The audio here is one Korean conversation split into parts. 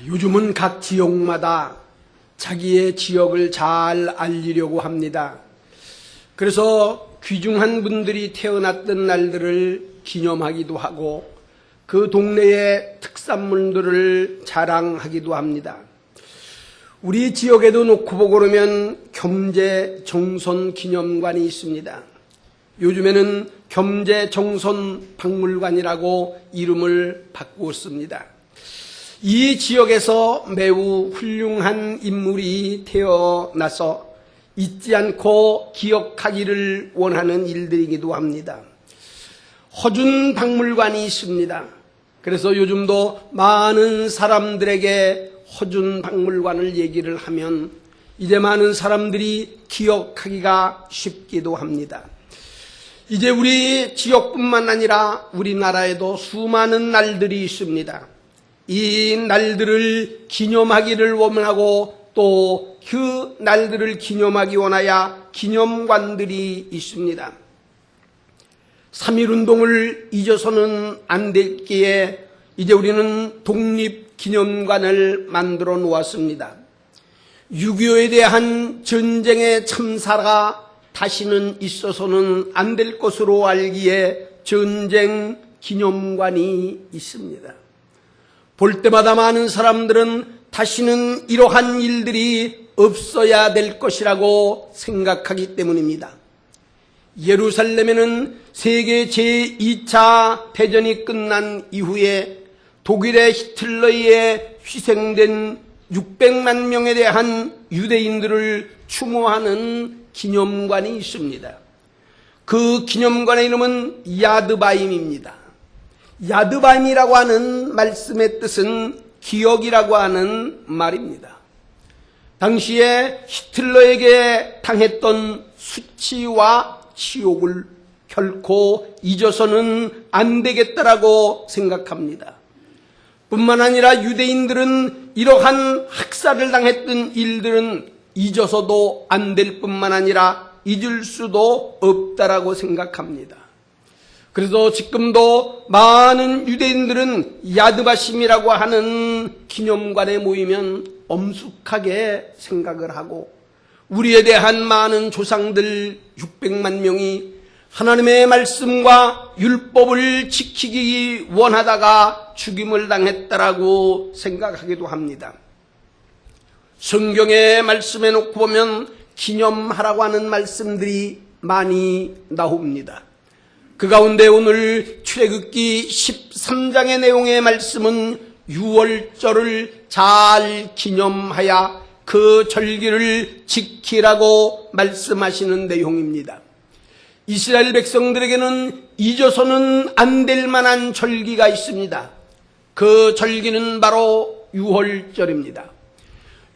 요즘은 각 지역마다 자기의 지역을 잘 알리려고 합니다. 그래서 귀중한 분들이 태어났던 날들을 기념하기도 하고 그 동네의 특산물들을 자랑하기도 합니다. 우리 지역에도 놓고 보고 그러면 겸재정선기념관이 있습니다. 요즘에는 겸재정선박물관이라고 이름을 바꾸었습니다. 이 지역에서 매우 훌륭한 인물이 태어나서 잊지 않고 기억하기를 원하는 일들이기도 합니다. 허준 박물관이 있습니다. 그래서 요즘도 많은 사람들에게 허준 박물관을 얘기를 하면 이제 많은 사람들이 기억하기가 쉽기도 합니다. 이제 우리 지역뿐만 아니라 우리나라에도 수많은 날들이 있습니다. 이 날들을 기념하기를 원하고 또 그 날들을 기념하기 원하여 기념관들이 있습니다. 3.1운동을 잊어서는 안 될 기에 이제 우리는 독립기념관을 만들어 놓았습니다. 6.25에 대한 전쟁의 참사가 다시는 있어서는 안 될 것으로 알기에 전쟁기념관이 있습니다. 볼 때마다 많은 사람들은 다시는 이러한 일들이 없어야 될 것이라고 생각하기 때문입니다. 예루살렘에는 세계 제2차 대전이 끝난 이후에 독일의 히틀러에 희생된 600만 명에 대한 유대인들을 추모하는 기념관이 있습니다. 그 기념관의 이름은 야드바임입니다. 야드바임이라고 하는 말씀의 뜻은 기억이라고 하는 말입니다. 당시에 히틀러에게 당했던 수치와 치욕을 결코 잊어서는 안 되겠다라고 생각합니다. 뿐만 아니라 유대인들은 이러한 학살을 당했던 일들은 잊어서도 안 될 뿐만 아니라 잊을 수도 없다라고 생각합니다. 그래서 지금도 많은 유대인들은 야드바심이라고 하는 기념관에 모이면 엄숙하게 생각을 하고 우리에 대한 많은 조상들 600만 명이 하나님의 말씀과 율법을 지키기 원하다가 죽임을 당했다라고 생각하기도 합니다. 성경의 말씀에 놓고 보면 기념하라고 하는 말씀들이 많이 나옵니다. 그 가운데 오늘 출애굽기 13장의 내용의 말씀은 유월절을 잘 기념하여 그 절기를 지키라고 말씀하시는 내용입니다. 이스라엘 백성들에게는 잊어서는 안 될 만한 절기가 있습니다. 그 절기는 바로 유월절입니다.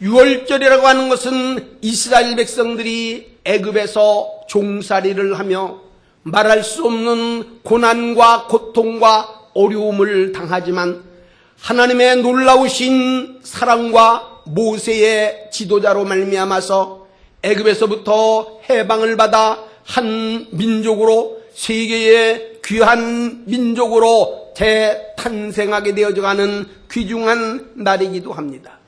유월절이라고 하는 것은 이스라엘 백성들이 애굽에서 종살이를 하며 말할 수 없는 고난과 고통과 어려움을 당하지만 하나님의 놀라우신 사랑과 모세의 지도자로 말미암아서 애굽에서부터 해방을 받아 한 민족으로 세계의 귀한 민족으로 재탄생하게 되어져가는 귀중한 날이기도 합니다.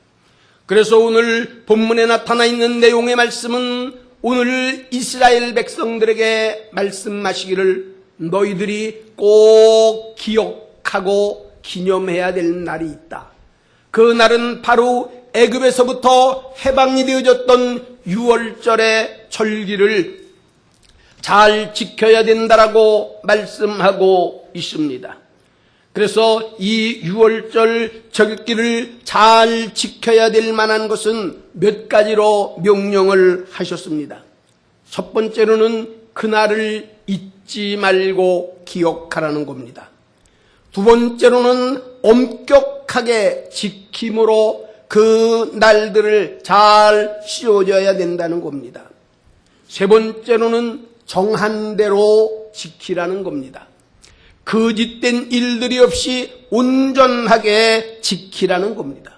그래서 오늘 본문에 나타나 있는 내용의 말씀은 오늘 이스라엘 백성들에게 말씀하시기를 너희들이 꼭 기억하고 기념해야 될 날이 있다. 그 날은 바로 애굽에서부터 해방이 되어졌던 유월절의 절기를 잘 지켜야 된다라고 말씀하고 있습니다. 그래서 이 유월절 절기를 잘 지켜야 될 만한 것은 몇 가지로 명령을 하셨습니다. 첫 번째로는 그날을 잊지 말고 기억하라는 겁니다. 두 번째로는 엄격하게 지킴으로 그 날들을 잘 씌워줘야 된다는 겁니다. 세 번째로는 정한 대로 지키라는 겁니다. 거짓된 일들이 없이 온전하게 지키라는 겁니다.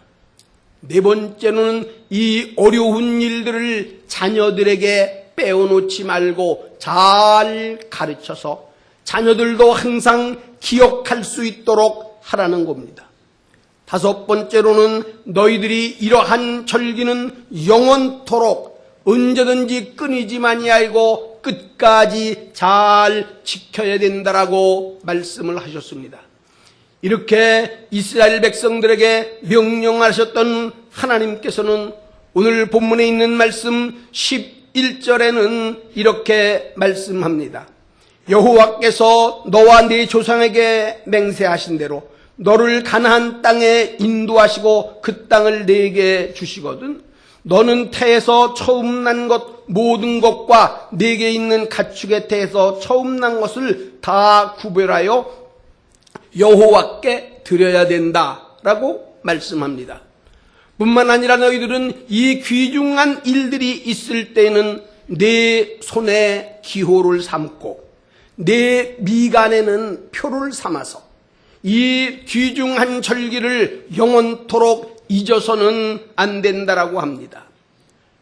네 번째는 이 어려운 일들을 자녀들에게 빼어놓지 말고 잘 가르쳐서 자녀들도 항상 기억할 수 있도록 하라는 겁니다. 다섯 번째로는 너희들이 이러한 절기는 영원토록 언제든지 끊이지 아니하고 끝까지 잘 지켜야 된다라고 말씀을 하셨습니다. 이렇게 이스라엘 백성들에게 명령하셨던 하나님께서는 오늘 본문에 있는 말씀 11절에는 이렇게 말씀합니다. 여호와께서 너와 네 조상에게 맹세하신 대로 너를 가나안 땅에 인도하시고 그 땅을 네게 주시거든 너는 태에서 처음 난 것 모든 것과 네게 있는 가축의 태에서 처음 난 것을 다 구별하여 여호와께 드려야 된다라고 말씀합니다. 뿐만 아니라 너희들은 이 귀중한 일들이 있을 때는 내 손에 기호를 삼고 내 미간에는 표를 삼아서 이 귀중한 절기를 영원토록 잊어서는 안 된다라고 합니다.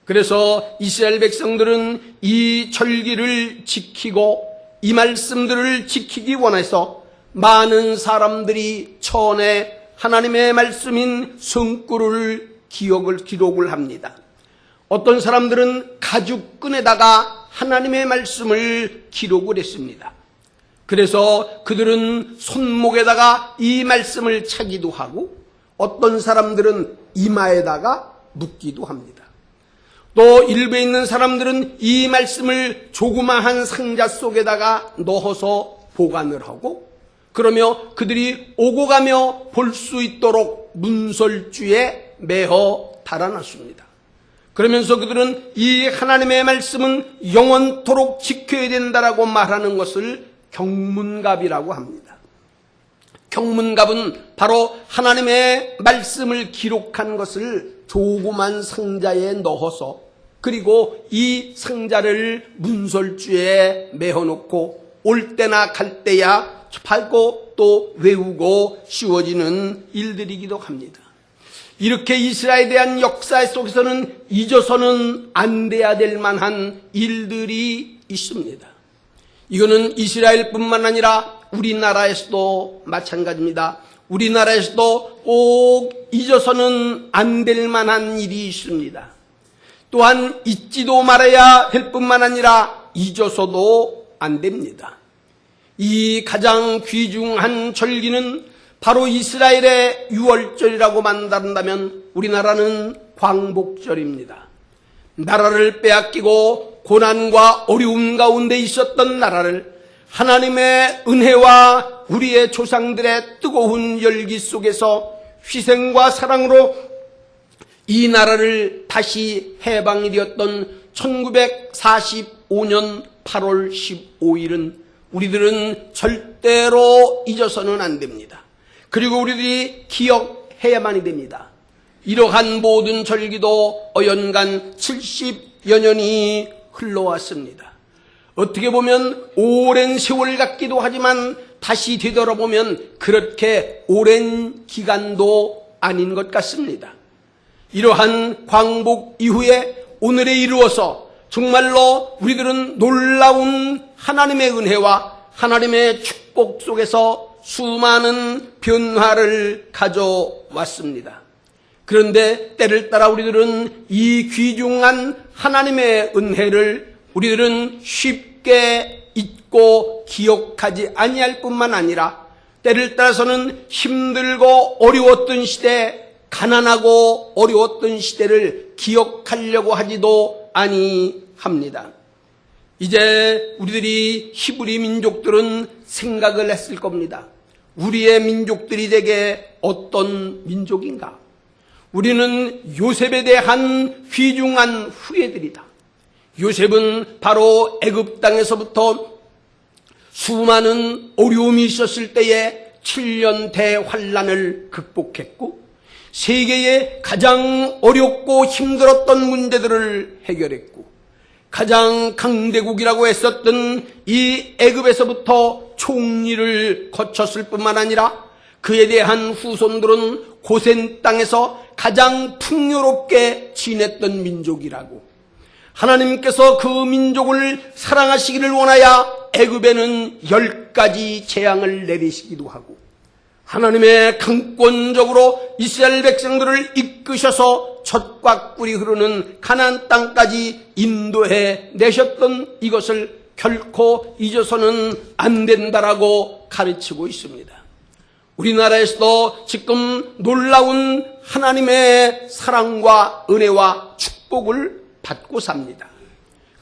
그래서 이스라엘 백성들은 이 절기를 지키고 이 말씀들을 지키기 원해서 많은 사람들이 처언에 하나님의 말씀인 성구를 기록을 합니다. 어떤 사람들은 가죽끈에다가 하나님의 말씀을 기록을 했습니다. 그래서 그들은 손목에다가 이 말씀을 차기도 하고 어떤 사람들은 이마에다가 묶기도 합니다. 또 일부에 있는 사람들은 이 말씀을 조그마한 상자 속에다가 넣어서 보관을 하고 그러며 그들이 오고 가며 볼 수 있도록 문설주에 매어 달아놨습니다. 그러면서 그들은 이 하나님의 말씀은 영원토록 지켜야 된다라고 말하는 것을 경문갑이라고 합니다. 경문갑은 바로 하나님의 말씀을 기록한 것을 조그만 상자에 넣어서 그리고 이 상자를 문설주에 매어놓고 올 때나 갈 때야 밟고 또 외우고 씌워지는 일들이기도 합니다. 이렇게 이스라엘에 대한 역사 속에서는 잊어서는 안 돼야 될 만한 일들이 있습니다. 이거는 이스라엘뿐만 아니라 우리나라에서도 마찬가지입니다. 우리나라에서도 꼭 잊어서는 안 될 만한 일이 있습니다. 또한 잊지도 말아야 할 뿐만 아니라 잊어서도 안 됩니다. 이 가장 귀중한 절기는 바로 이스라엘의 유월절이라고 만든다면 우리나라는 광복절입니다. 나라를 빼앗기고 고난과 어려움 가운데 있었던 나라를 하나님의 은혜와 우리의 조상들의 뜨거운 열기 속에서 희생과 사랑으로 이 나라를 다시 해방이 되었던 1945년 8월 15일은 우리들은 절대로 잊어서는 안 됩니다. 그리고 우리들이 기억해야만이 됩니다. 이러한 모든 절기도 어연간 70여 년이 흘러왔습니다. 어떻게 보면 오랜 세월 같기도 하지만 다시 되돌아보면 그렇게 오랜 기간도 아닌 것 같습니다. 이러한 광복 이후에 오늘에 이루어서 정말로 우리들은 놀라운 하나님의 은혜와 하나님의 축복 속에서 수많은 변화를 가져왔습니다. 그런데 때를 따라 우리들은 이 귀중한 하나님의 은혜를 우리들은 쉽게 잊고 기억하지 아니할 뿐만 아니라 때를 따라서는 힘들고 어려웠던 시대, 가난하고 어려웠던 시대를 기억하려고 하지도 아니합니다. 이제 우리들이 히브리 민족들은 생각을 했을 겁니다. 우리의 민족들이 되게 어떤 민족인가? 우리는 요셉에 대한 귀중한 후예들이다. 요셉은 바로 애굽 땅에서부터 수많은 어려움이 있었을 때에 7년 대환란을 극복했고 세계의 가장 어렵고 힘들었던 문제들을 해결했고 가장 강대국이라고 했었던 이 애굽에서부터 총리를 거쳤을 뿐만 아니라 그에 대한 후손들은 고센 땅에서 가장 풍요롭게 지냈던 민족이라고 하나님께서 그 민족을 사랑하시기를 원하여 애굽에는 10가지 재앙을 내리시기도 하고 하나님의 강권적으로 이스라엘 백성들을 이끄셔서 젖과 꿀이 흐르는 가나안 땅까지 인도해 내셨던 이것을 결코 잊어서는 안 된다라고 가르치고 있습니다. 우리나라에서도 지금 놀라운 하나님의 사랑과 은혜와 축복을 받고 삽니다.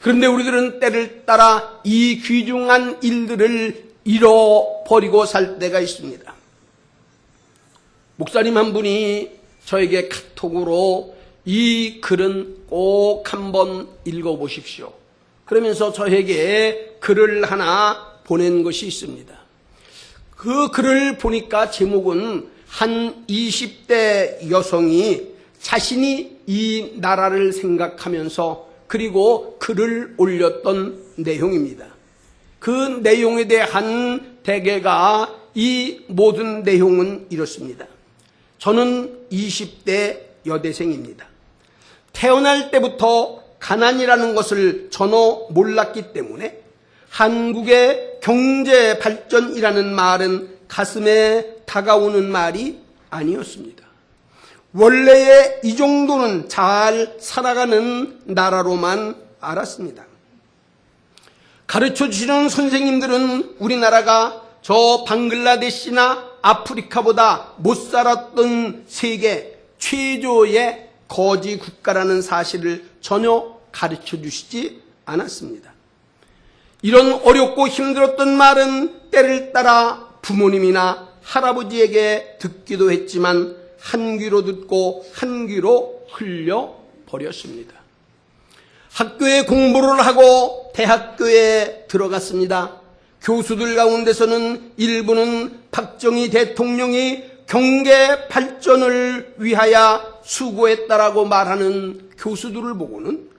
그런데 우리들은 때를 따라 이 귀중한 일들을 잃어버리고 살 때가 있습니다. 목사님 한 분이 저에게 카톡으로 이 글은 꼭 한번 읽어보십시오. 그러면서 저에게 글을 하나 보낸 것이 있습니다. 그 글을 보니까 제목은 한 20대 여성이 자신이 이 나라를 생각하면서 그리고 글을 올렸던 내용입니다. 그 내용에 대한 대개가 이 모든 내용은 이렇습니다. 저는 20대 여대생입니다. 태어날 때부터 가난이라는 것을 전혀 몰랐기 때문에 한국의 경제 발전이라는 말은 가슴에 다가오는 말이 아니었습니다. 원래의 이 정도는 잘 살아가는 나라로만 알았습니다. 가르쳐 주시는 선생님들은 우리나라가 저 방글라데시나 아프리카보다 못 살았던 세계 최저의 거지 국가라는 사실을 전혀 가르쳐 주시지 않았습니다. 이런 어렵고 힘들었던 말은 때를 따라 부모님이나 할아버지에게 듣기도 했지만 한 귀로 듣고 한 귀로 흘려버렸습니다. 학교에 공부를 하고 대학교에 들어갔습니다. 교수들 가운데서는 일부는 박정희 대통령이 경제 발전을 위하여 수고했다라고 말하는 교수들을 보고는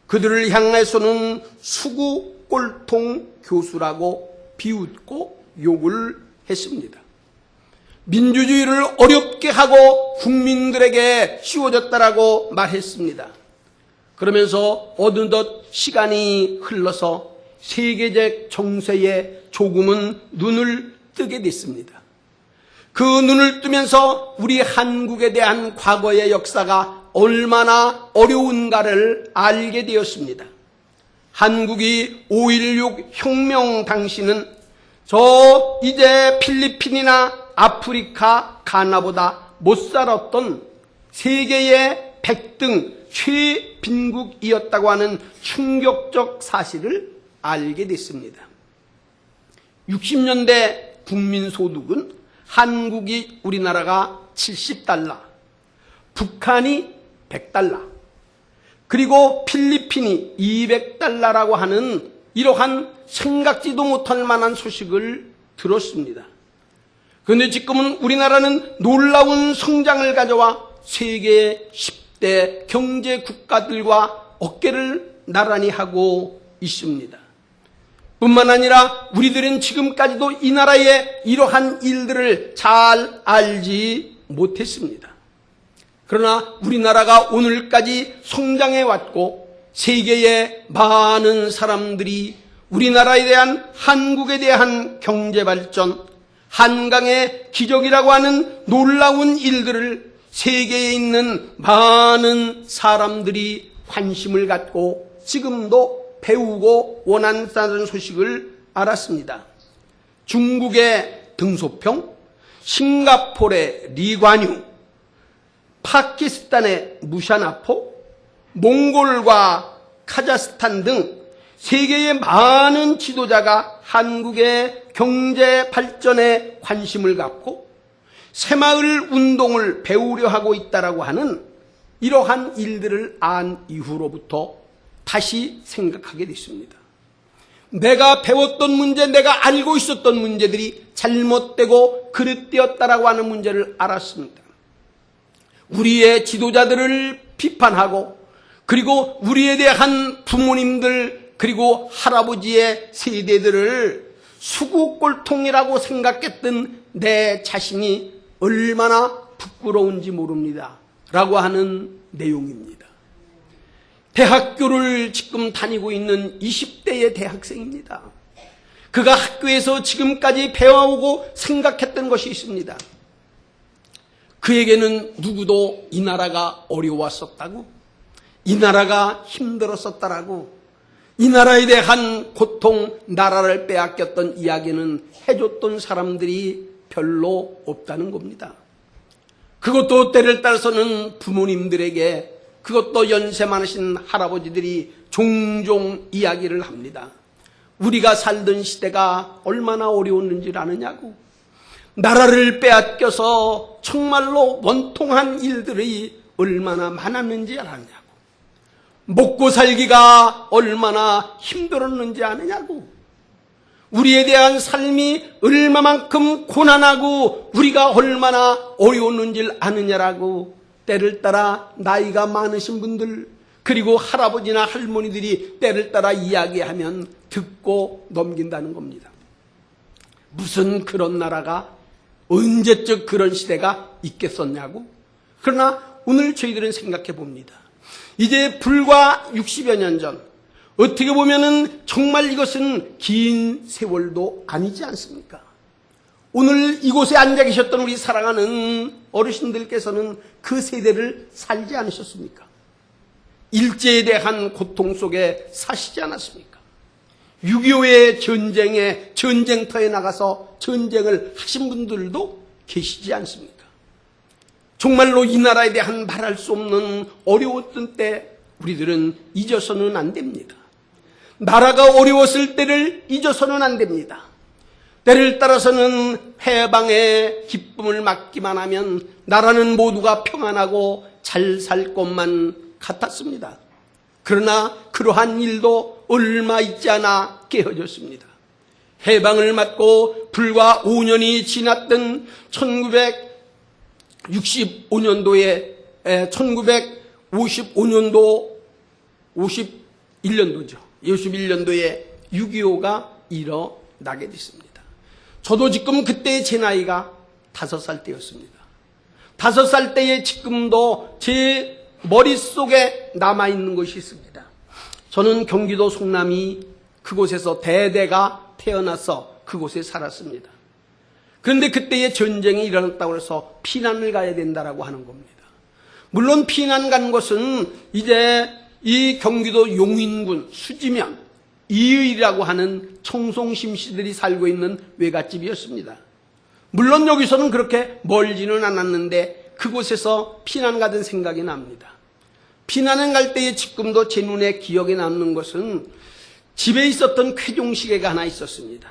그들을 향해서는 수구 꼴통 교수라고 비웃고 욕을 했습니다. 민주주의를 어렵게 하고 국민들에게 씌워졌다라고 말했습니다. 그러면서 어느덧 시간이 흘러서 세계적 정세에 조금은 눈을 뜨게 됐습니다. 그 눈을 뜨면서 우리 한국에 대한 과거의 역사가 얼마나 어려운가를 알게 되었습니다. 한국이 5.16 혁명 당시는 저 이제 필리핀이나 아프리카 가나보다 못 살았던 세계의 100등 최빈국이었다고 하는 충격적 사실을 알게 됐습니다. 60년대 국민소득은 한국이 우리나라가 70달러, 북한이 100달러, 그리고 필리핀이 200달러라고 하는 이러한 생각지도 못할 만한 소식을 들었습니다. 그런데 지금은 우리나라는 놀라운 성장을 가져와 세계 10대 경제 국가들과 어깨를 나란히 하고 있습니다. 뿐만 아니라 우리들은 지금까지도 이 나라의 이러한 일들을 잘 알지 못했습니다. 그러나 우리나라가 오늘까지 성장해 왔고 세계의 많은 사람들이 우리나라에 대한 한국에 대한 경제 발전, 한강의 기적이라고 하는 놀라운 일들을 세계에 있는 많은 사람들이 관심을 갖고 지금도 배우고 원한다는 소식을 알았습니다. 중국의 등소평, 싱가포르의 리관유, 파키스탄의 무샤나포, 몽골과 카자흐스탄 등 세계의 많은 지도자가 한국의 경제 발전에 관심을 갖고 새마을 운동을 배우려 하고 있다라고 하는 이러한 일들을 안 이후로부터 다시 생각하게 됐습니다. 내가 배웠던 문제, 내가 알고 있었던 문제들이 잘못되고 그릇되었다라고 하는 문제를 알았습니다. 우리의 지도자들을 비판하고 그리고 우리에 대한 부모님들 그리고 할아버지의 세대들을 수구꼴통이라고 생각했던 내 자신이 얼마나 부끄러운지 모릅니다. 라고 하는 내용입니다. 대학교를 지금 다니고 있는 20대의 대학생입니다. 그가 학교에서 지금까지 배워오고 생각했던 것이 있습니다. 그에게는 누구도 이 나라가 어려웠었다고, 이 나라가 힘들었었다라고, 이 나라에 대한 고통, 나라를 빼앗겼던 이야기는 해줬던 사람들이 별로 없다는 겁니다. 그것도 때를 따라서는 부모님들에게, 그것도 연세 많으신 할아버지들이 종종 이야기를 합니다. 우리가 살던 시대가 얼마나 어려웠는지 아느냐고, 나라를 빼앗겨서 정말로 원통한 일들이 얼마나 많았는지 아느냐고, 먹고 살기가 얼마나 힘들었는지 아느냐고, 우리에 대한 삶이 얼마만큼 고난하고 우리가 얼마나 어려웠는지 아느냐라고 때를 따라 나이가 많으신 분들, 그리고 할아버지나 할머니들이 때를 따라 이야기하면 듣고 넘긴다는 겁니다. 무슨 그런 나라가, 언제적 그런 시대가 있겠었냐고. 그러나 오늘 저희들은 생각해 봅니다. 이제 불과 60여 년 전, 어떻게 보면은 정말 이것은 긴 세월도 아니지 않습니까? 오늘 이곳에 앉아 계셨던 우리 사랑하는 어르신들께서는 그 세대를 살지 않으셨습니까? 일제에 대한 고통 속에 사시지 않았습니까? 6.25의 전쟁에, 전쟁터에 나가서 전쟁을 하신 분들도 계시지 않습니까? 정말로 이 나라에 대한 말할 수 없는 어려웠던 때 우리들은 잊어서는 안 됩니다. 나라가 어려웠을 때를 잊어서는 안 됩니다. 때를 따라서는 해방의 기쁨을 맞기만 하면 나라는 모두가 평안하고 잘 살 것만 같았습니다. 그러나 그러한 일도 얼마 있지 않아 깨어졌습니다. 해방을 맞고 불과 5년이 지났던 1965년도에 1955년도 51년도죠. 51년도에 6.25가 일어나게 됐습니다. 저도 지금 그때 제 나이가 5살 때였습니다. 5살 때에 지금도 제 머릿속에 남아있는 것이 있습니다. 저는 경기도 송남이 그곳에서 대대가 태어나서 그곳에 살았습니다. 그런데 그때의 전쟁이 일어났다고 해서 피난을 가야 된다라고 하는 겁니다. 물론 피난 간 것은 이제 이 경기도 용인군 수지면 이의라고 하는 청송심씨들이 살고 있는 외갓집이었습니다. 물론 여기서는 그렇게 멀지는 않았는데 그곳에서 피난 가던 생각이 납니다. 피난을 갈 때에 지금도 제 눈에 기억에 남는 것은 집에 있었던 쾌종시계가 하나 있었습니다.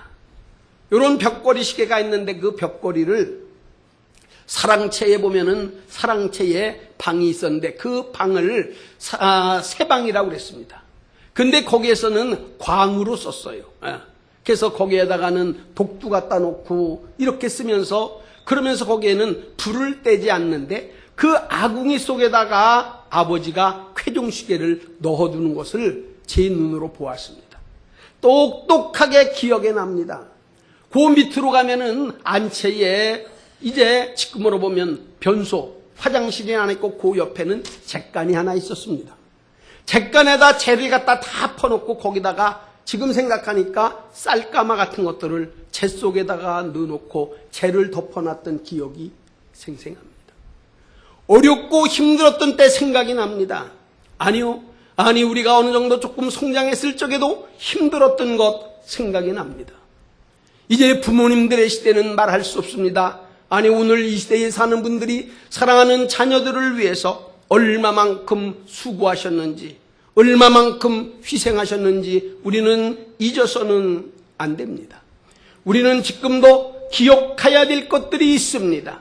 이런 벽걸이 시계가 있는데 그 벽걸이를 사랑채에 보면은 사랑채에 방이 있었는데 그 방을 세방이라고 그랬습니다. 근데 거기에서는 광으로 썼어요. 그래서 거기에다가는 독두 갖다 놓고 이렇게 쓰면서 그러면서 거기에는 불을 떼지 않는데 그 아궁이 속에다가 아버지가 쾌종시계를 넣어두는 것을 제 눈으로 보았습니다. 똑똑하게 기억에 납니다. 그 밑으로 가면은 안채에 이제 지금으로 보면 변소, 화장실이 하나 있고 그 옆에는 잿간이 하나 있었습니다. 잿간에다 재를 갖다 다 퍼놓고 거기다가 지금 생각하니까 쌀가마 같은 것들을 재 속에다가 넣어놓고 재를 덮어놨던 기억이 생생합니다. 어렵고 힘들었던 때 생각이 납니다. 아니요. 아니 우리가 어느 정도 조금 성장했을 적에도 힘들었던 것 생각이 납니다. 이제 부모님들의 시대는 말할 수 없습니다. 아니 오늘 이 시대에 사는 분들이 사랑하는 자녀들을 위해서 얼마만큼 수고하셨는지 얼마만큼 희생하셨는지 우리는 잊어서는 안 됩니다. 우리는 지금도 기억해야 될 것들이 있습니다.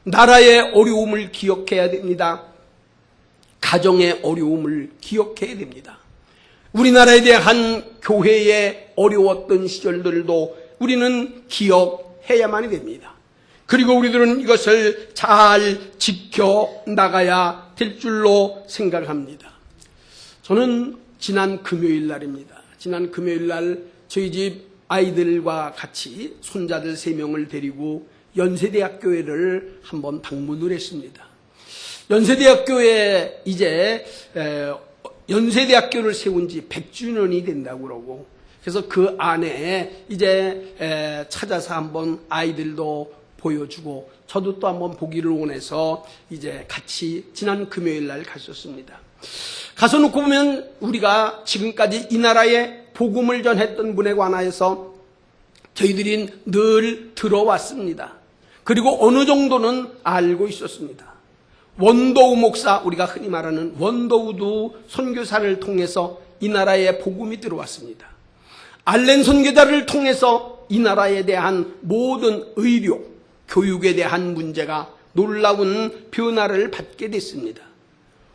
나라의 어려움을 기억해야 됩니다. 가정의 어려움을 기억해야 됩니다. 우리나라에 대한 교회의 어려웠던 시절들도 우리는 기억해야만이 됩니다. 그리고 우리들은 이것을 잘 지켜나가야 될 줄로 생각합니다. 저는 지난 금요일 날입니다. 지난 금요일 날 저희 집 아이들과 같이 손자들 3명을 데리고 연세대학교를 한번 방문을 했습니다. 연세대학교에 이제 연세대학교를 세운 지 100주년이 된다고 그러고 그래서 그 안에 이제 찾아서 한번 아이들도 보여주고 저도 또 한번 보기를 원해서 이제 같이 지난 금요일 날 갔었습니다. 가서 놓고 보면 우리가 지금까지 이 나라에 복음을 전했던 분에 관하여서 저희들이 늘 들어왔습니다. 그리고 어느 정도는 알고 있었습니다. 원도우 목사, 우리가 흔히 말하는 원도우도 선교사를 통해서 이 나라에 복음이 들어왔습니다. 알렌 선교사를 통해서 이 나라에 대한 모든 의료, 교육에 대한 문제가 놀라운 변화를 받게 됐습니다.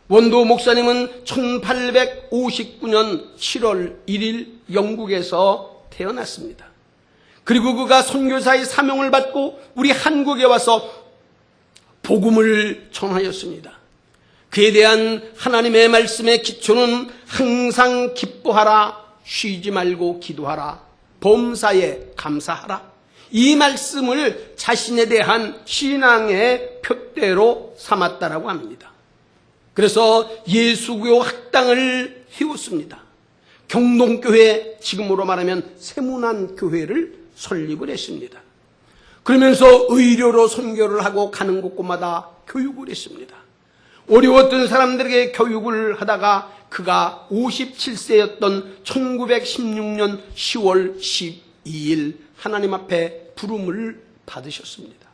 원도우 목사님은 1859년 7월 1일 영국에서 태어났습니다. 그리고 그가 선교사의 사명을 받고 우리 한국에 와서 복음을 전하였습니다. 그에 대한 하나님의 말씀의 기초는 항상 기뻐하라, 쉬지 말고 기도하라, 범사에 감사하라. 이 말씀을 자신에 대한 신앙의 표대로 삼았다라고 합니다. 그래서 예수교 학당을 세웠습니다. 경동교회, 지금으로 말하면 세문안교회를 설립을 했습니다. 그러면서 의료로 선교를 하고 가는 곳곳마다 교육을 했습니다. 어려웠던 사람들에게 교육을 하다가 그가 57세였던 1916년 10월 12일 하나님 앞에 부름을 받으셨습니다.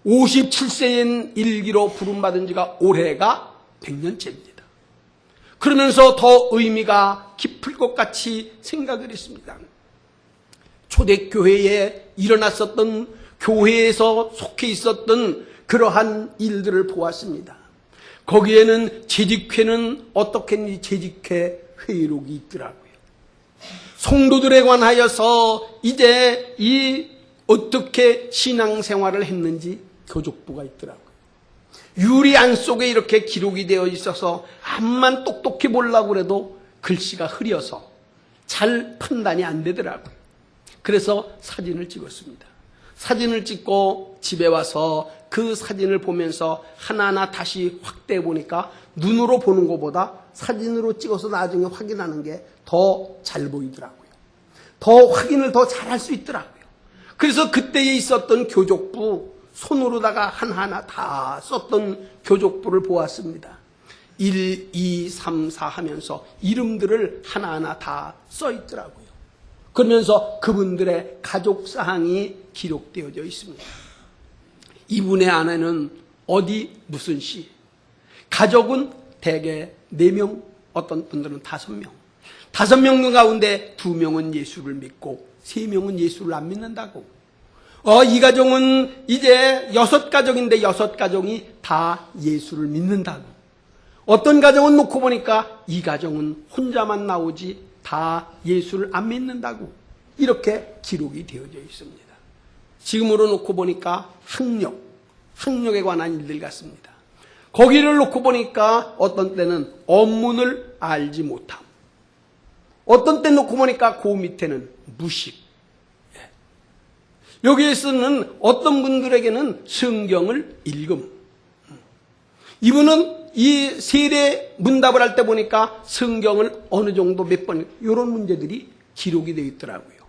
57세인 일기로 부름받은 지가 올해가 100년째입니다. 그러면서 더 의미가 깊을 것 같이 생각을 했습니다. 초대교회에 일어났었던, 교회에서 속해 있었던 그러한 일들을 보았습니다. 거기에는 재직회는 어떻게 했는지 재직회 회의록이 있더라고요. 성도들에 관하여서 이제 어떻게 신앙생활을 했는지 교족부가 있더라고요. 유리안 속에 이렇게 기록이 되어 있어서 암만 똑똑히 보려고 해도 글씨가 흐려서 잘 판단이 안 되더라고요. 그래서 사진을 찍었습니다. 사진을 찍고 집에 와서 그 사진을 보면서 하나하나 다시 확대해 보니까 눈으로 보는 것보다 사진으로 찍어서 나중에 확인하는 게 더 잘 보이더라고요. 더 확인을 더 잘할 수 있더라고요. 그래서 그때에 있었던 교족부, 손으로다가 하나하나 다 썼던 교족부를 보았습니다. 1, 2, 3, 4 하면서 이름들을 하나하나 다 써 있더라고요. 그러면서 그분들의 가족사항이 기록되어져 있습니다. 이분의 아내는 어디 무슨 시, 가족은 대개 4명, 어떤 분들은 5명. 5명 가운데 2명은 예수를 믿고 3명은 예수를 안 믿는다고. 이 가정은 이제 6가족인데 6가정이 다 예수를 믿는다고. 어떤 가정은 놓고 보니까 이 가정은 혼자만 나오지 다 예수를 안 믿는다고. 이렇게 기록이 되어져 있습니다. 지금으로 놓고 보니까 학력에 관한 일들 같습니다. 거기를 놓고 보니까 어떤 때는 언문을 알지 못함. 어떤 때 놓고 보니까 그 밑에는 무식. 여기에서는 어떤 분들에게는 성경을 읽음. 이분은 이 세례 문답을 할 때 보니까 성경을 어느 정도 몇 번, 이런 문제들이 기록이 되어 있더라고요.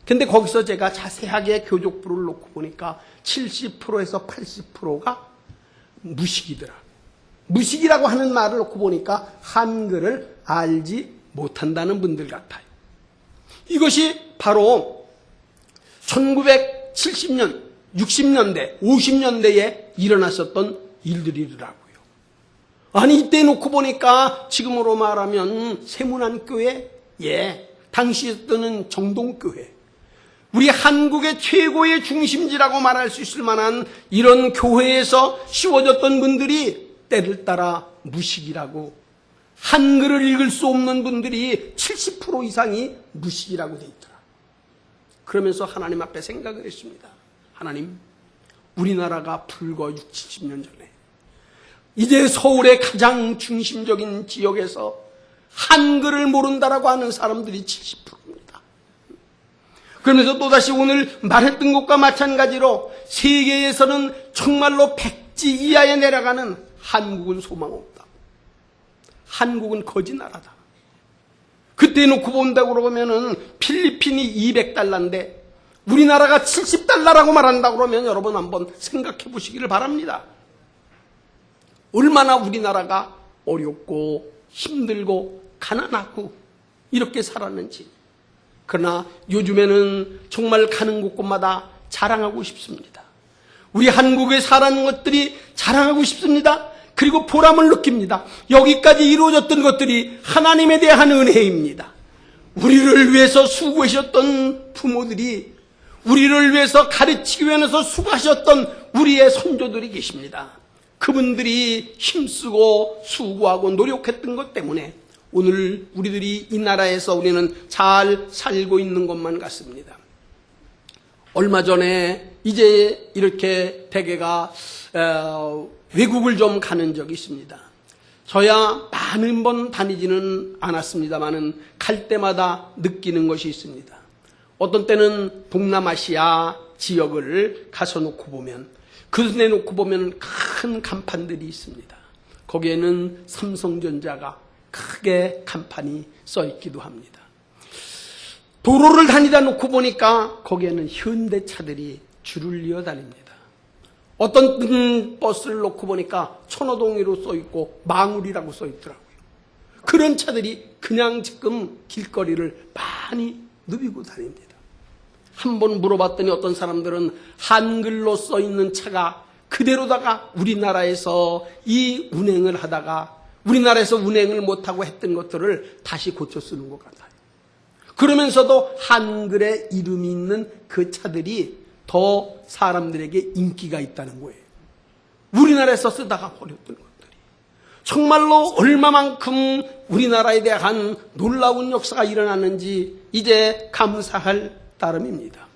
근데 거기서 제가 자세하게 교족부를 놓고 보니까 70%에서 80%가 무식이더라. 무식이라고 하는 말을 놓고 보니까 한글을 알지 못한다는 분들 같아요. 이것이 바로 1970년, 60년대, 50년대에 일어났었던 일들이더라고요. 아니, 이때 놓고 보니까 지금으로 말하면 세문안교회, 당시에서는 정동교회, 우리 한국의 최고의 중심지라고 말할 수 있을 만한 이런 교회에서 씌워졌던 분들이 때를 따라 무식이라고, 한글을 읽을 수 없는 분들이 70% 이상이 무식이라고 돼 있더라. 그러면서 하나님 앞에 생각을 했습니다. 하나님, 우리나라가 불과 60, 70년 전에 이제 서울의 가장 중심적인 지역에서 한글을 모른다라고 하는 사람들이 70%입니다. 그러면서 또다시 오늘 말했던 것과 마찬가지로 세계에서는 정말로 백지 이하에 내려가는 한국은 소망 없다. 한국은 거지 나라다. 그때 놓고 본다고 그러면은 필리핀이 $200인데 우리나라가 70달러라고 말한다고 그러면 여러분 한번 생각해 보시기를 바랍니다. 얼마나 우리나라가 어렵고 힘들고 가난하고 이렇게 살았는지. 그러나 요즘에는 정말 가는 곳곳마다 자랑하고 싶습니다. 우리 한국에 살아는 것들이 자랑하고 싶습니다. 그리고 보람을 느낍니다. 여기까지 이루어졌던 것들이 하나님에 대한 은혜입니다. 우리를 위해서 수고하셨던 부모들이, 우리를 위해서 가르치기 위해서 수고하셨던 우리의 선조들이 계십니다. 그분들이 힘쓰고 수고하고 노력했던 것 때문에 오늘 우리들이 이 나라에서 우리는 잘 살고 있는 것만 같습니다. 얼마 전에 이제 이렇게 대개가 외국을 좀 가는 적이 있습니다. 저야 많은 번 다니지는 않았습니다만은 갈 때마다 느끼는 것이 있습니다. 어떤 때는 동남아시아 지역을 가서 놓고 보면, 그곳에 놓고 보면 큰 간판들이 있습니다. 거기에는 삼성전자가 크게 간판이 써 있기도 합니다. 도로를 다니다 놓고 보니까 거기에는 현대차들이 줄을 이어 다닙니다. 어떤 버스를 놓고 보니까 천호동이로 써 있고 망울이라고 써 있더라고요. 그런 차들이 그냥 지금 길거리를 많이 누비고 다닙니다. 한번 물어봤더니 어떤 사람들은 한글로 써 있는 차가 그대로다가 우리나라에서 이 운행을 하다가 우리나라에서 운행을 못하고 했던 것들을 다시 고쳐 쓰는 것 같아요. 그러면서도 한글에 이름이 있는 그 차들이 더 사람들에게 인기가 있다는 거예요. 우리나라에서 쓰다가 버렸던 것들이. 정말로 얼마만큼 우리나라에 대한 놀라운 역사가 일어났는지 이제 감사할 따름입니다.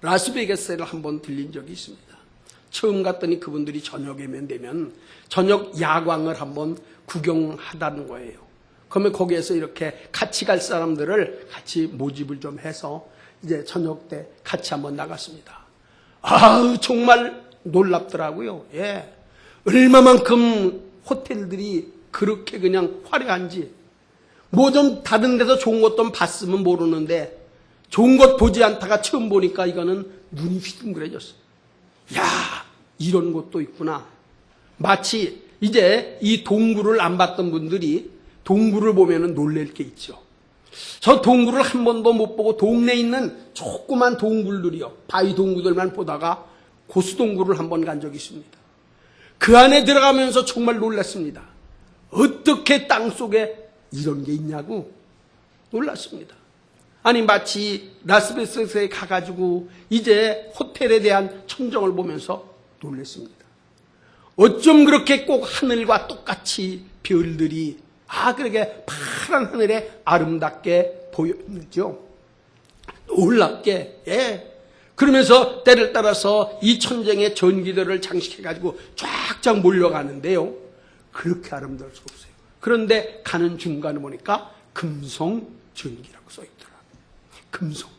라스베가스를 한번 들린 적이 있습니다. 처음 갔더니 그분들이 저녁에면 되면 저녁 야광을 한번 구경하다는 거예요. 그러면 거기에서 이렇게 같이 갈 사람들을 같이 모집을 좀 해서 이제 저녁 때 같이 한번 나갔습니다. 아우, 정말 놀랍더라고요. 예. 얼마만큼 호텔들이 그렇게 그냥 화려한지. 뭐 좀 다른 데서 좋은 것 좀 봤으면 모르는데 좋은 것 보지 않다가 처음 보니까 이거는 눈이 휘둥그레졌어요. 야, 이런 것도 있구나. 마치 이제 이 동굴을 안 봤던 분들이 동굴을 보면은 놀랄 게 있죠. 저 동굴을 한 번도 못 보고 동네에 있는 조그만 동굴들이요, 바위 동굴들만 보다가 고수동굴을 한 번 간 적이 있습니다. 그 안에 들어가면서 정말 놀랐습니다. 어떻게 땅속에 이런 게 있냐고 놀랐습니다. 아니 마치 라스베가스에 가가지고 이제 호텔에 대한 천정을 보면서 놀랐습니다. 어쩜 그렇게 꼭 하늘과 똑같이 별들이 그렇게 파란 하늘에 아름답게 보였는지요. 놀랍게. 예. 그러면서 때를 따라서 이 천정에 전기들을 장식해가지고 쫙쫙 몰려가는데요. 그렇게 아름다울 수가 없어요. 그런데 가는 중간에 보니까 금성전기라고 써있더라고요. 금성.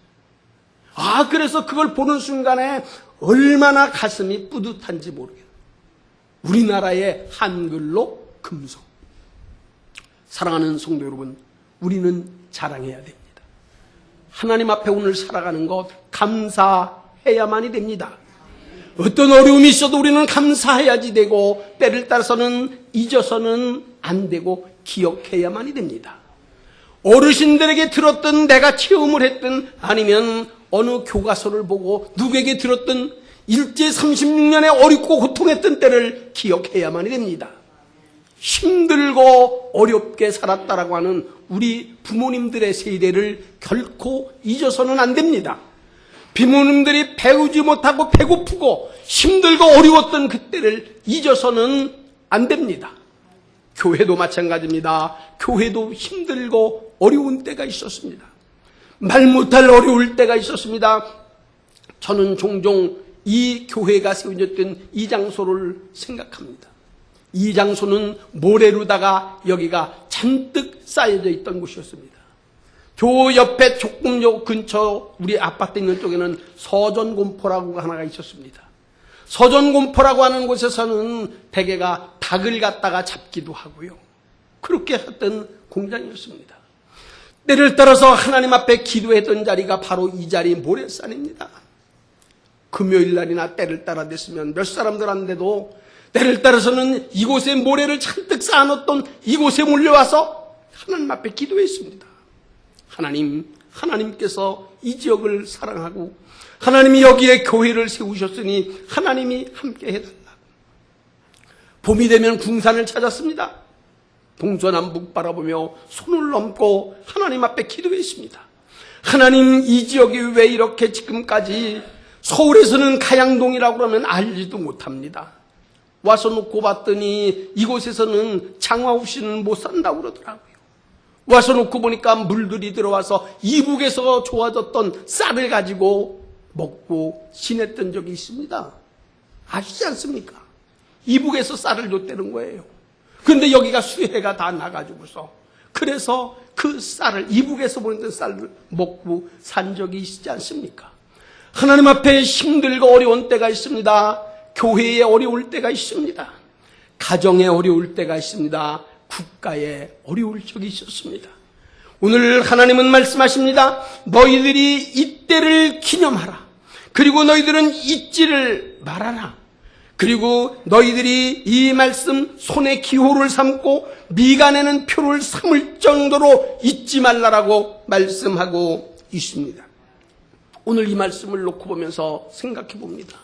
그래서 그걸 보는 순간에 얼마나 가슴이 뿌듯한지 모르겠어요. 우리나라의 한글로 금성. 사랑하는 성도 여러분, 우리는 자랑해야 됩니다. 하나님 앞에 오늘 살아가는 것 감사해야만이 됩니다. 어떤 어려움이 있어도 우리는 감사해야지 되고 때를 따라서는 잊어서는 안 되고 기억해야만이 됩니다. 어르신들에게 들었던, 내가 체험을 했던, 아니면 어느 교과서를 보고 누구에게 들었던 일제 36년에 어렵고 고통했던 때를 기억해야만이 됩니다. 힘들고 어렵게 살았다라고 하는 우리 부모님들의 세대를 결코 잊어서는 안 됩니다. 부모님들이 배우지 못하고 배고프고 힘들고 어려웠던 그때를 잊어서는 안 됩니다. 교회도 마찬가지입니다. 교회도 힘들고 어려운 때가 있었습니다. 말 못할 어려울 때가 있었습니다. 저는 종종 이 교회가 세워졌던 이 장소를 생각합니다. 이 장소는 모래로다가 여기가 잔뜩 쌓여져 있던 곳이었습니다. 교 옆에 조금 요 근처 우리 아파트 있는 쪽에는 서전곰포라고 하나가 있었습니다. 서전곰포라고 하는 곳에서는 대개가 닭을 갖다가 잡기도 하고요. 그렇게 했던 공장이었습니다. 때를 따라서 하나님 앞에 기도했던 자리가 바로 이 자리 모래산입니다. 금요일 날이나 때를 따라 됐으면 몇 사람들한테도 때를 따라서는 이곳에 모래를 잔뜩 쌓아놓던 이곳에 몰려와서 하나님 앞에 기도했습니다. 하나님께서 이 지역을 사랑하고 하나님이 여기에 교회를 세우셨으니 하나님이 함께 해달라. 봄이 되면 궁산을 찾았습니다. 동서남북 바라보며 손을 넘고 하나님 앞에 기도했습니다. 하나님, 이 지역이 왜 이렇게 지금까지 서울에서는 가양동이라고 그러면 알지도 못합니다. 와서 놓고 봤더니 이곳에서는 장화 없이는 못 산다고 그러더라고요. 와서 놓고 보니까 물들이 들어와서 이북에서 좋아졌던 쌀을 가지고 먹고 지냈던 적이 있습니다. 아시지 않습니까? 이북에서 쌀을 줬다는 거예요. 그런데 여기가 수해가 다 나가지고서 그래서 그 쌀을, 이북에서 보냈던 쌀을 먹고 산 적이 있지 않습니까? 하나님 앞에 힘들고 어려운 때가 있습니다. 교회에 어려울 때가 있습니다. 가정에 어려울 때가 있습니다. 국가에 어려울 적이 있었습니다. 오늘 하나님은 말씀하십니다. 너희들이 이때를 기념하라. 그리고 너희들은 잊지를 말아라. 그리고 너희들이 이 말씀 손에 기호를 삼고 미간에는 표를 삼을 정도로 잊지 말라라고 말씀하고 있습니다. 오늘 이 말씀을 놓고 보면서 생각해 봅니다.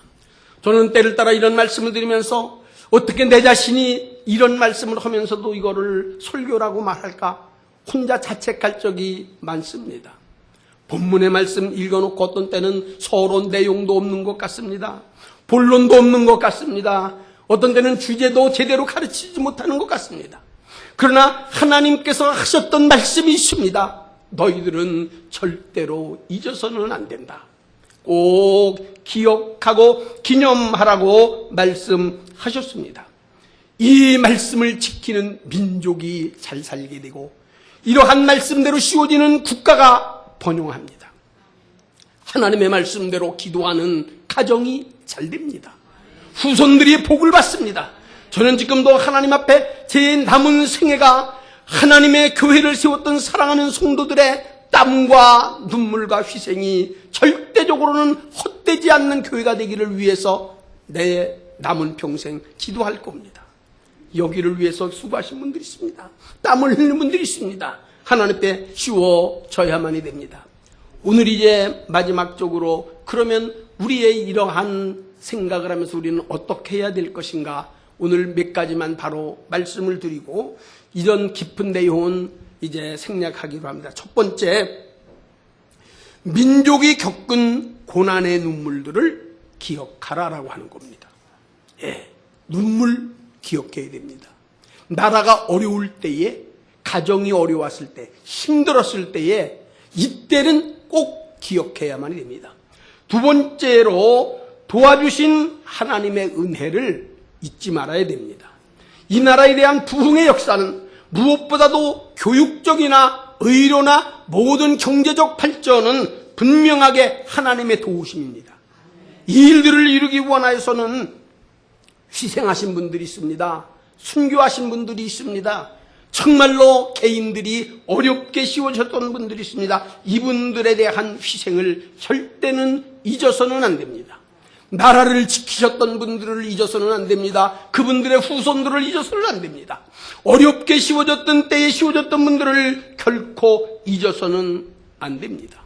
저는 때를 따라 이런 말씀을 드리면서 어떻게 내 자신이 이런 말씀을 하면서도 이거를 설교라고 말할까 혼자 자책할 적이 많습니다. 본문의 말씀 읽어놓고 어떤 때는 서론 내용도 없는 것 같습니다. 본론도 없는 것 같습니다. 어떤 때는 주제도 제대로 가르치지 못하는 것 같습니다. 그러나 하나님께서 하셨던 말씀이 있습니다. 너희들은 절대로 잊어서는 안 된다. 꼭 기억하고 기념하라고 말씀하셨습니다. 이 말씀을 지키는 민족이 잘 살게 되고 이러한 말씀대로 씌워지는 국가가 번영합니다. 하나님의 말씀대로 기도하는 가정이 잘 됩니다. 후손들이 복을 받습니다. 저는 지금도 하나님 앞에 제 남은 생애가 하나님의 교회를 세웠던 사랑하는 성도들의 땀과 눈물과 희생이 절대적으로는 헛되지 않는 교회가 되기를 위해서 내 남은 평생 기도할 겁니다. 여기를 위해서 수고하신 분들이 있습니다. 땀을 흘리는 분들이 있습니다. 하나님 앞에 씌워져야만이 됩니다. 오늘 이제 마지막적으로 그러면 우리의 이러한 생각을 하면서 우리는 어떻게 해야 될 것인가, 오늘 몇 가지만 바로 말씀을 드리고 이런 깊은 내용은 이제 생략하기로 합니다. 첫 번째, 민족이 겪은 고난의 눈물들을 기억하라라고 하는 겁니다. 예, 눈물 기억해야 됩니다. 나라가 어려울 때에, 가정이 어려웠을 때, 힘들었을 때에 이때는 꼭 기억해야만 됩니다. 두 번째로 도와주신 하나님의 은혜를 잊지 말아야 됩니다. 이 나라에 대한 부흥의 역사는 무엇보다도 교육적이나 의료나 모든 경제적 발전은 분명하게 하나님의 도우심입니다. 이 일들을 이루기 원하여서는 희생하신 분들이 있습니다. 순교하신 분들이 있습니다. 정말로 개인들이 어렵게 씌워졌던 분들이 있습니다. 이분들에 대한 희생을 절대는 잊어서는 안 됩니다. 나라를 지키셨던 분들을 잊어서는 안 됩니다. 그분들의 후손들을 잊어서는 안 됩니다. 어렵게 씌워졌던 때에 씌워졌던 분들을 결코 잊어서는 안 됩니다.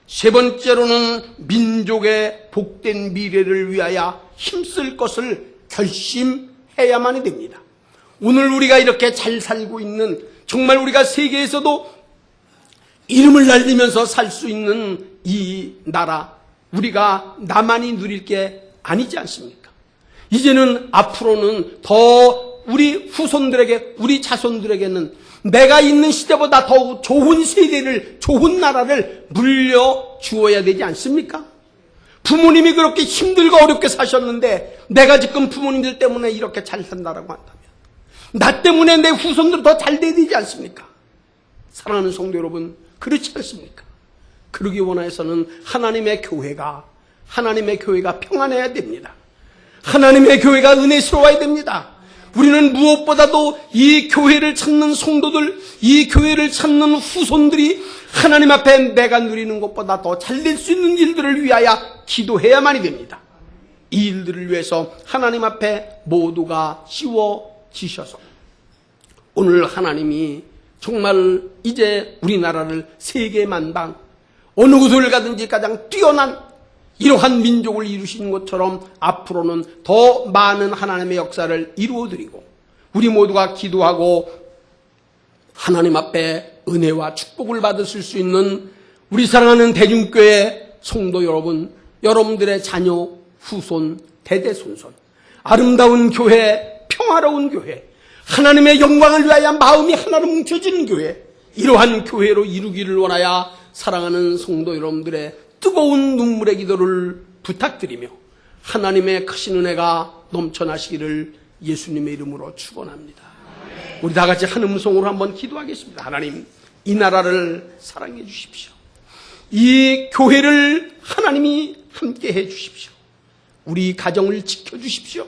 세 번째로는 민족의 복된 미래를 위하여 힘쓸 것을 결심해야만 됩니다. 오늘 우리가 이렇게 잘 살고 있는, 정말 우리가 세계에서도 이름을 날리면서 살 수 있는 이 나라, 우리가 나만이 누릴 게 아니지 않습니까? 이제는 앞으로는 더 우리 후손들에게, 우리 자손들에게는 내가 있는 시대보다 더욱 좋은 세대를, 좋은 나라를 물려주어야 되지 않습니까? 부모님이 그렇게 힘들고 어렵게 사셨는데 내가 지금 부모님들 때문에 이렇게 잘 산다라고 한다면 나 때문에 내 후손들 더 잘 돼야 되지 않습니까? 사랑하는 성도 여러분, 그렇지 않습니까? 그러기 원해서는 하나님의 교회가 평안해야 됩니다. 하나님의 교회가 은혜스러워야 됩니다. 우리는 무엇보다도 이 교회를 찾는 성도들, 이 교회를 찾는 후손들이 하나님 앞에 내가 누리는 것보다 더 잘 될 수 있는 일들을 위하여 기도해야만이 됩니다. 이 일들을 위해서 하나님 앞에 모두가 씌워지셔서 오늘 하나님이 정말 이제 우리나라를 세계 만방 어느 곳을 가든지 가장 뛰어난 이러한 민족을 이루시는 것처럼 앞으로는 더 많은 하나님의 역사를 이루어드리고 우리 모두가 기도하고 하나님 앞에 은혜와 축복을 받으실 수 있는 우리 사랑하는 대중교회 성도 여러분, 여러분들의 자녀, 후손, 대대손손 아름다운 교회, 평화로운 교회, 하나님의 영광을 위하여 마음이 하나로 뭉쳐지는 교회, 이러한 교회로 이루기를 원하여 사랑하는 성도 여러분들의 뜨거운 눈물의 기도를 부탁드리며 하나님의 크신 은혜가 넘쳐나시기를 예수님의 이름으로 축원합니다. 우리 다 같이 한 음성으로 한번 기도하겠습니다. 하나님, 이 나라를 사랑해 주십시오. 이 교회를 하나님이 함께 해 주십시오. 우리 가정을 지켜 주십시오.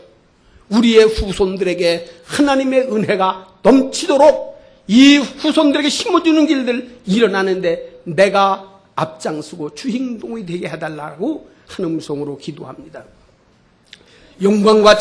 우리의 후손들에게 하나님의 은혜가 넘치도록 이 후손들에게 심어주는 길들 일어나는데 내가 앞장서고 주행동이 되게 해달라고 한 음성으로 기도합니다. 영광과